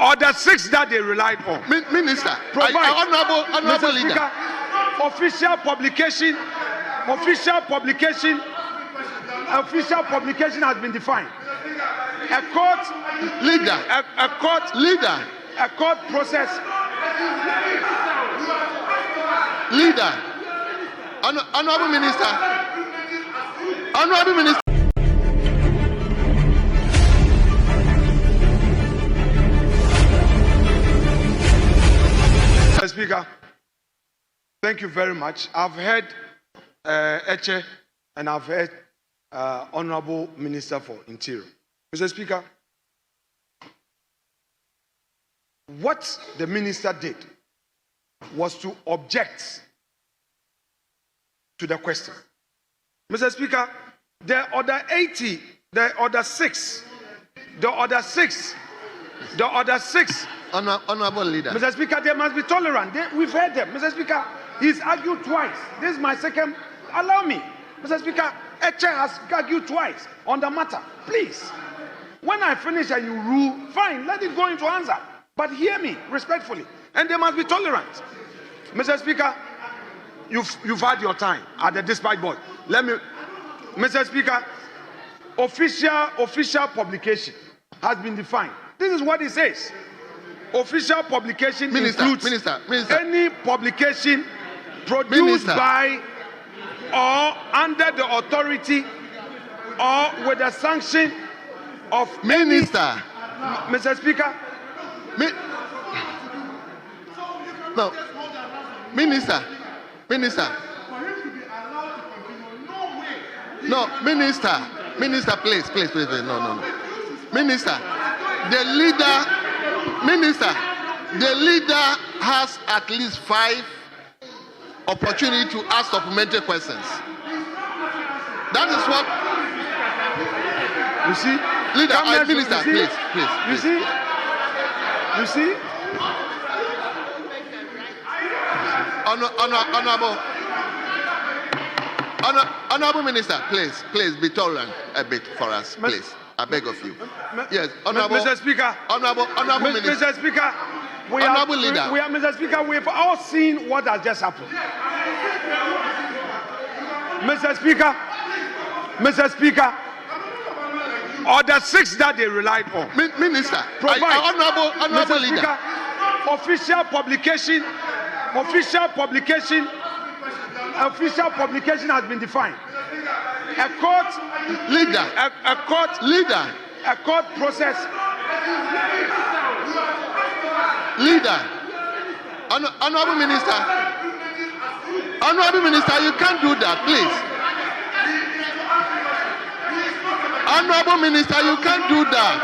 or the 6 that they relied on. Minister, Provide. honorable Mr. leader. Speaker, official publication has been defined. A court Leader. Leader. A court process. Leader. Honorable Minister. Honorable Minister. Mr. Speaker, thank you very much. I've heard Eche and I've heard Honorable Minister for Interior. Mr. Speaker, what the minister did was to object to the question. Mr. Speaker, the other 80, the other 6, Honorable leader. Mr. Speaker, they must be tolerant. We've heard them. Mr. Speaker, he's argued twice. This is my second. Allow me. Mr. Speaker, Eche has argued twice on the matter. Please. When I finish and you rule, fine, let it go into answer. But hear me respectfully. And they must be tolerant. Mr. Speaker, you've had your time at the dispatch board. Mr. Speaker, official publication has been defined. This is what it says. Official publication includes any publication produced by or under the authority or with the sanction of Minister. Mr. Speaker. No. Minister. No, Minister, please. No. Minister, the leader has at least 5 opportunity to ask supplementary questions. That is what. You see, leader, minister, please. You see. Honorable Minister, please be tolerant a bit for us, please. I beg of you. Yes, Honorable Mr. Speaker. Honorable Minister. Mr. Speaker. Mr. Speaker, we've all seen what has just happened. Mr. Speaker, or the 6 that they relied on. Minister, Provide. honorable Mr. leader. Speaker, official publication has been defined. A court process. Leader. Honorable Minister, you can't do that, please. Honorable Minister, you can't do that.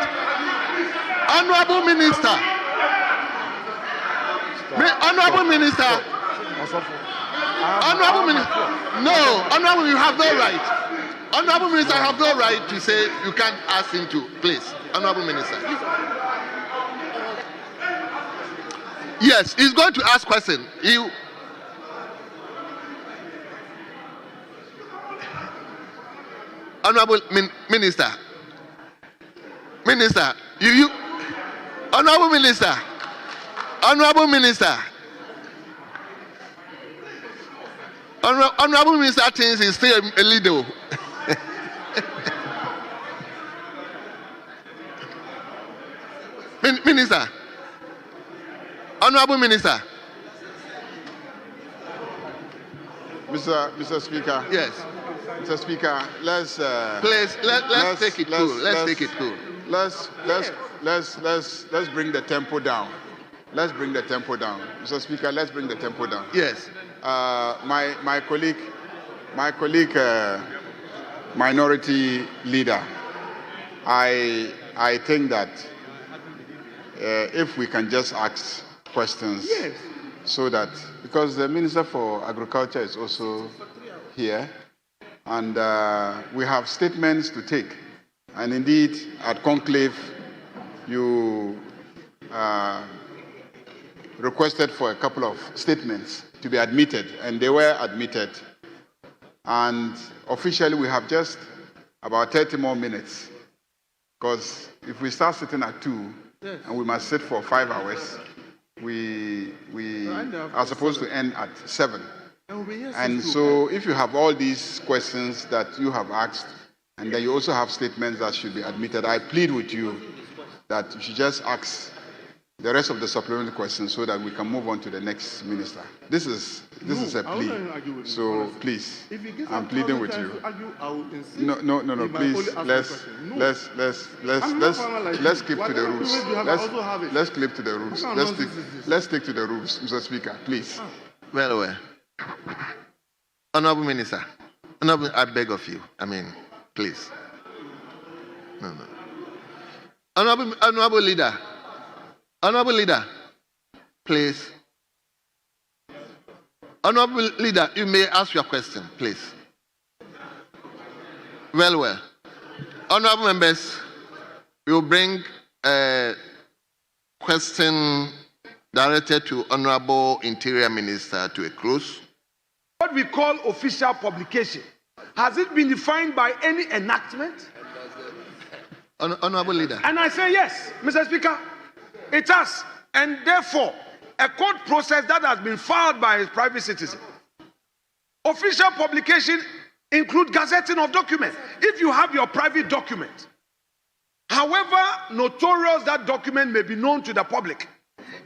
Honorable Minister. No, Honorable, you have no right. Honorable Minister, I have no right to say you can't ask him to, please. Honorable Minister. Yes, he's going to ask question. Honorable Minister. Honorable Minister thinks he's still a leader. Minister. Honorable Minister. Mr. Speaker. Yes. Mr. Speaker, let's take it cool. Let's take it cool. Let's bring the tempo down. Mr. Speaker, let's bring the tempo down. Yes. My colleague, minority leader, I think that if we can just ask questions, yes, so that, because the Minister for Agriculture is also here, and we have statements to take. And indeed, at conclave, you requested for a couple of statements to be admitted, and they were admitted. And officially, we have just about 30 more minutes, because if we start sitting at 2, and we must sit for 5 hours. We are supposed to end at 7. And so if you have all these questions that you have asked, and then you also have statements that should be admitted, I plead with you that you should just ask the rest of the supplementary questions so that we can move on to the next minister. This is a plea. So please, I'm pleading with you. No. Please, let's keep to the rules. Let's keep to the rules. Let's stick to the rules, Mr. Speaker, please. Well. Honorable Minister, I beg of you. Please. No. Honorable Leader, please. Honorable Leader, you may ask your question, please. Well. Honorable members, we will bring a question directed to Honorable Interior Minister to a close. What we call official publication, has it been defined by any enactment? Honorable Leader. And I say yes, Mr. Speaker, it has. And therefore, a court process that has been filed by a private citizen. Official publication include gazetting of documents. If you have your private document, however notorious that document may be known to the public,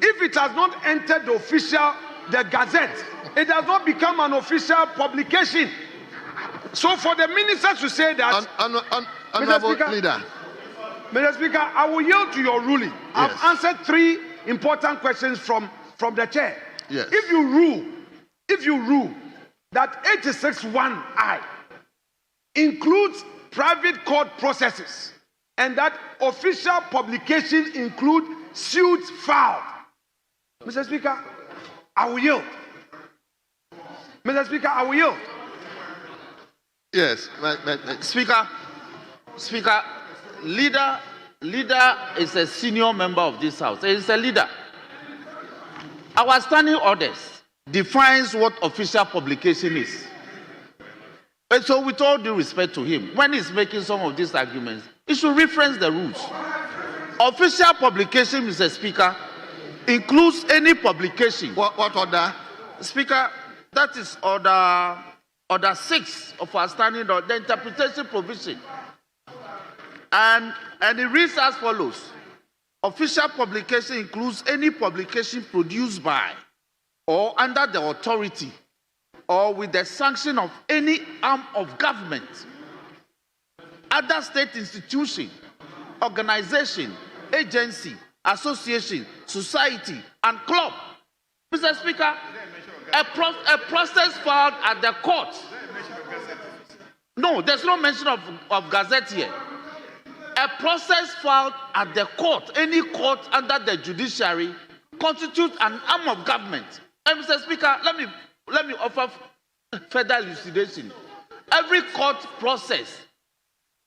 if it has not entered the gazette, it does not become an official publication. So for the ministers to say that, Honorable Leader. Mr. Speaker, I will yield to your ruling. Yes. I've answered 3 important questions from the chair. Yes. If you rule that 86(1)(I) includes private court processes and that official publication include suits filed, Mr. Speaker, I will yield. Mr. Speaker, I will yield. Yes, Speaker, leader is a senior member of this house. He is a leader. Our standing orders defines what official publication is. And so with all due respect to him, when he's making some of these arguments, he should reference the rules. Official publication, Mr. Speaker, includes any publication. What order? Speaker, that is order 6 of our standing order, the interpretation provision. And it reads as follows. Official publication includes any publication produced by or under the authority or with the sanction of any arm of government, other state institution, organization, agency, association, society, and club. Mr. Speaker, a process filed at the court. No, there's no mention of gazette here. A process filed at the court, any court under the judiciary, constitutes an arm of government. And Mr. Speaker, let me offer further elucidation. Every court process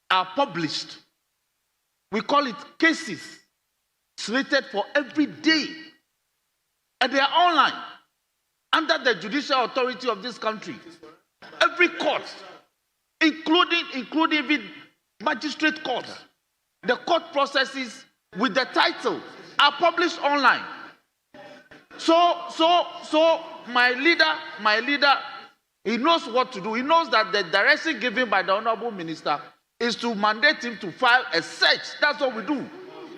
are published. We call it cases slated for every day. And they are online under the judicial authority of this country. Every court, including even magistrate courts, the court processes with the title are published online. So my leader, he knows what to do. He knows that the direction given by the Honorable Minister is to mandate him to file a search. That's what we do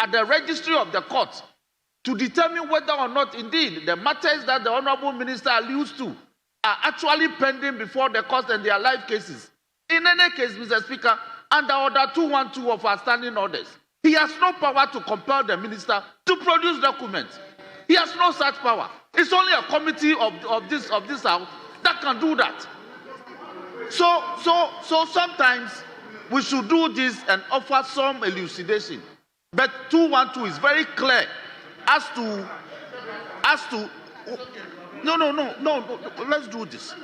at the registry of the court to determine whether or not indeed the matters that the Honorable Minister alludes to are actually pending before the court and their live cases. In any case, Mr. Speaker, under Order 212 of our standing orders, he has no power to compel the minister to produce documents. He has no such power. It's only a committee of this house that can do that. So sometimes we should do this and offer some elucidation. But 212 is very clear as to no, let's do this.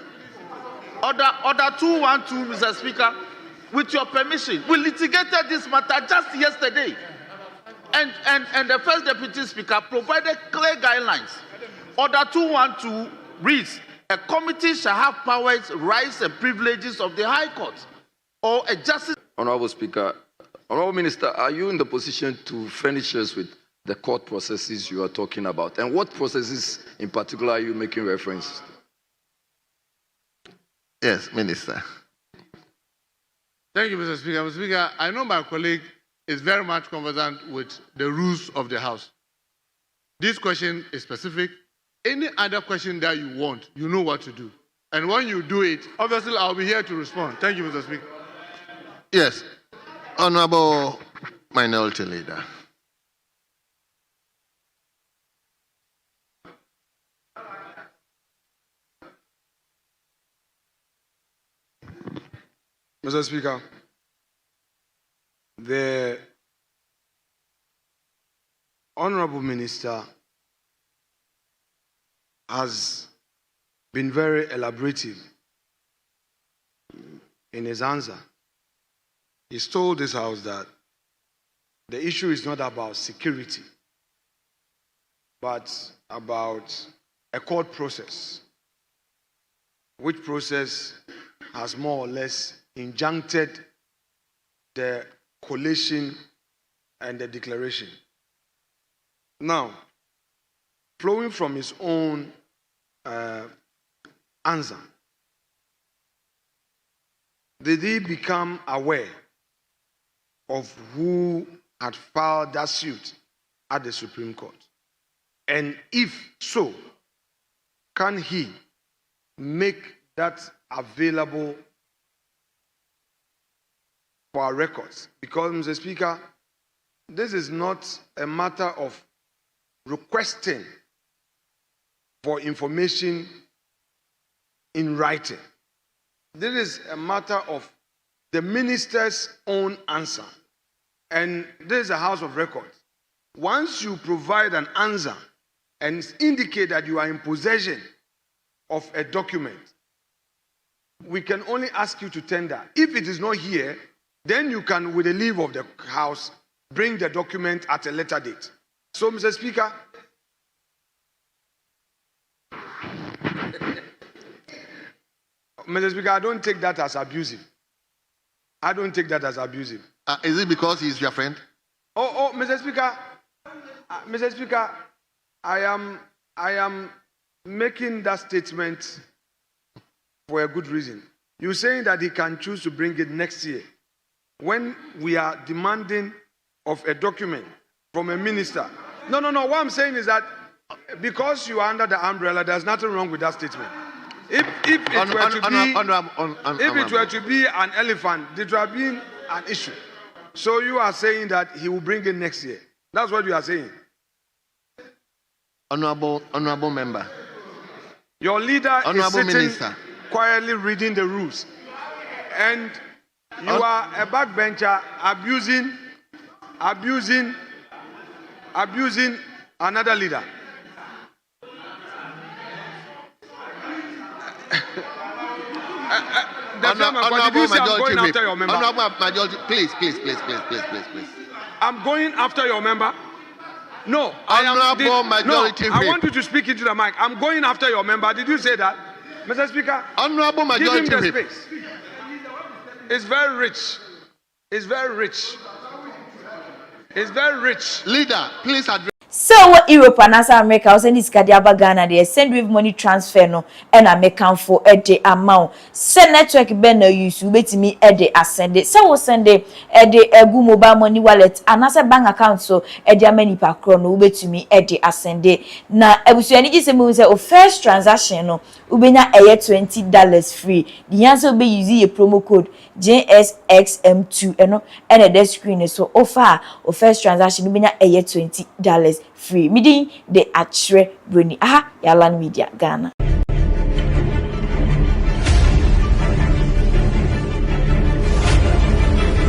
Order 212, Mr. Speaker, with your permission, we litigated this matter just yesterday. And the first Deputy Speaker provided clear guidelines. Order 212 reads, a committee shall have powers, rights, and privileges of the High Court, or a justice. Honorable Speaker, Honorable Minister, are you in the position to furnish us with the court processes you are talking about? And what processes in particular are you making reference to? Yes, Minister. Thank you, Mr. Speaker. Mr. Speaker, I know my colleague is very much conversant with the rules of the House. This question is specific. Any other question that you want, you know what to do. And when you do it, obviously I'll be here to respond. Thank you, Mr. Speaker. Yes, Honorable Minority Leader. Mr. Speaker, the Honorable Minister has been very elaborative in his answer. He's told this House that the issue is not about security, but about a court process, which process has more or less injuncted the collation and the declaration. Now, flowing from his own answer, did he become aware of who had filed that suit at the Supreme Court? And if so, can he make that available for our records? Because, Mr. Speaker, this is not a matter of requesting for information in writing. This is a matter of the minister's own answer. And this is a House of Records. Once you provide an answer and indicate that you are in possession of a document, we can only ask you to tender. If it is not here, then you can, with the leave of the House, bring the document at a later date. So, Mr. Speaker, Mr. Speaker, I don't take that as abusive. I don't take that as abusive. Is it because he's your friend? Mr. Speaker, Mr. Speaker, I am making that statement for a good reason. You're saying that he can choose to bring it next year, when we are demanding of a document from a minister. No. What I'm saying is that because you are under the umbrella, there's nothing wrong with that statement. If it were to be an elephant, it would have been an issue. So you are saying that he will bring it next year. That's what you are saying. Honorable member. Your leader is sitting Minister, quietly reading the rules. And you are a backbencher abusing another leader. Honorable Majority Whip. Your member? Honorable Majority, please. I'm going after your member. No, Honorable Majority Whip. I want you to speak into the mic. I'm going after your member. Did you say that, Mr. Speaker? Honorable Majority Give him the Whip. space. It's very rich. It's very rich. It's very rich. Leader, please address. So what Europe and America was any Scattɛrɛd Ghana they send with money transfer no and American for a day amount. Send network ben no use you bet me a day send it. So we send a day a good mobile money wallet and as a bank account so a day many per chrono bet me a day send it. Now I was any just say first transaction no ubenya $20 free. The answer be using a promo code JSXM2 and a screen so offer or first transaction ubenya $20 free. Meeting the Atre Bruni. Yalan Media Ghana.